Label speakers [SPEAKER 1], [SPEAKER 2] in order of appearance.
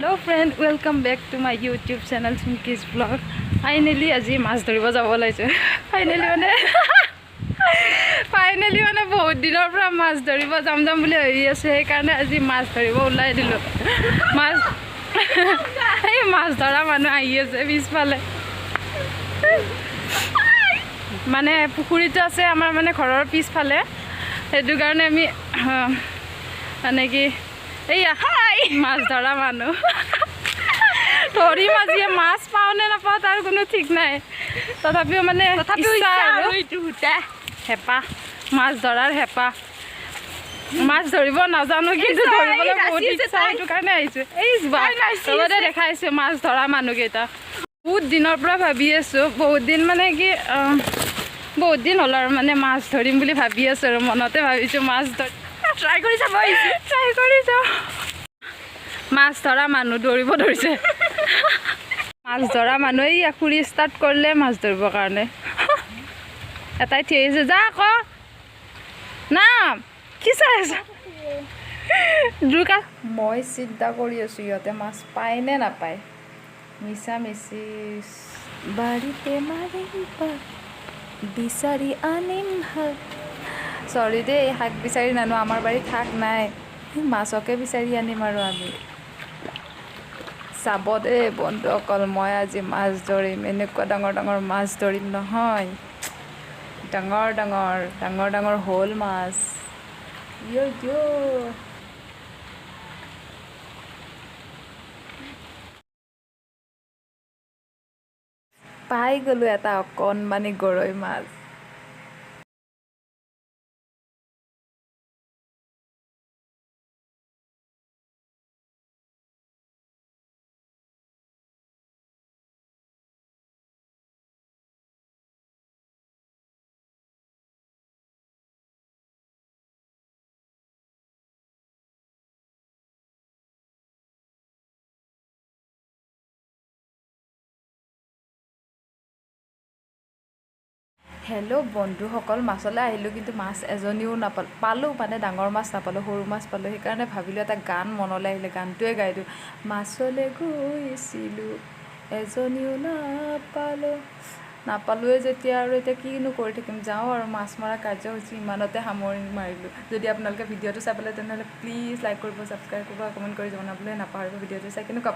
[SPEAKER 1] Hello friend, welcome back to my YouTube channel Chunki's Vlog. Finally আজি মাছ ধৰিব যাব লাইছে। Finally মানে বহুত দিনৰ পৰা মাছ ধৰিব যাম বুলি হৈ আছে সেইকাৰণে আজি মাছ ধৰিব ওলাই দিলো। মাছ ধৰা মানুহ আহি আছে পিছফালে। মানে পুখুৰীটো আছে আমাৰ মানে ঘৰৰ পিছফালে। সেইটো কাৰণে আমি মানে কি এইয়া মাছ ধৰা মানুহ ধৰি মাজিয়ে মাছ পাওঁ নে নাপাওঁ তাৰ কোনো ঠিক নাই তথাপিও মানে হেঁপাহ মাছ ধৰাৰ হেঁপাহ মাছ ধৰিব নাজানো কিন্তু ধৰিবলৈ বহুত ইচ্ছা সেইটো কাৰণে আহিছোঁ এই লগতে দেখাইছোঁ মাছ ধৰা মানুহকেইটা বহুত দিনৰ পৰা ভাবি আছোঁ বহুত দিন মানে কি বহুত দিন হ'ল আৰু মানে মাছ ধৰিম বুলি ভাবি আছোঁ আৰু মনতে ভাবিছোঁ মাছ ধৰি ট্ৰাই কৰি চাব মাছ ধৰা মানুহ ধৰিব ধৰিছে মাছ ধৰা মানুহ এই খুৰী ষ্টাৰ্ট কৰিলে মাছ ধৰিবৰ কাৰণে এটাই থিয় আহিছে যা আকৌ না কি চাই আছ মই চিন্তা কৰি আছোঁ ইহঁতে মাছ পায় নে নাপায় মিছা মিছি বাৰীতে মাৰিম বিচাৰি আনিম শাক চৰি দেই শাক বিচাৰি নানো আমাৰ বাৰীত শাক নাই মাছকে বিচাৰি আনিম আৰু আমি চাব দেই বন্ধু অকল মই আজি মাছ ধৰিম এনেকুৱা ডাঙৰ ডাঙৰ মাছ ধৰিম নহয় ডাঙৰ ডাঙৰ শ'ল মাছ পাই গ'লোঁ এটা অকণমানি গৰৈ মাছ হেল্ল' বন্ধুসকল মাছলৈ আহিলোঁ কিন্তু মাছ এজনীও পালোঁ মানে ডাঙৰ মাছ নাপালোঁ সৰু মাছ পালোঁ সেইকাৰণে ভাবিলোঁ এটা গান মনলৈ আহিলে গানটোৱে গাই দিওঁ মাছলৈ গৈছিলোঁ এজনীও নাপালোঁৱে যেতিয়া আৰু এতিয়া কিনো কৰি থাকিম যাওঁ আৰু মাছ মৰা কাৰ্যসূচী ইমানতে সামৰণি মাৰিলোঁ যদি আপোনালোকে ভিডিঅ'টো চাই পেলাই তেনেহ'লে প্লিজ লাইক কৰিব ছাবস্ক্ৰাইব কৰিব কমেণ্ট কৰি জনাবলৈ নাপাহৰিব ভিডিঅ'টো চাই কেনেকুৱা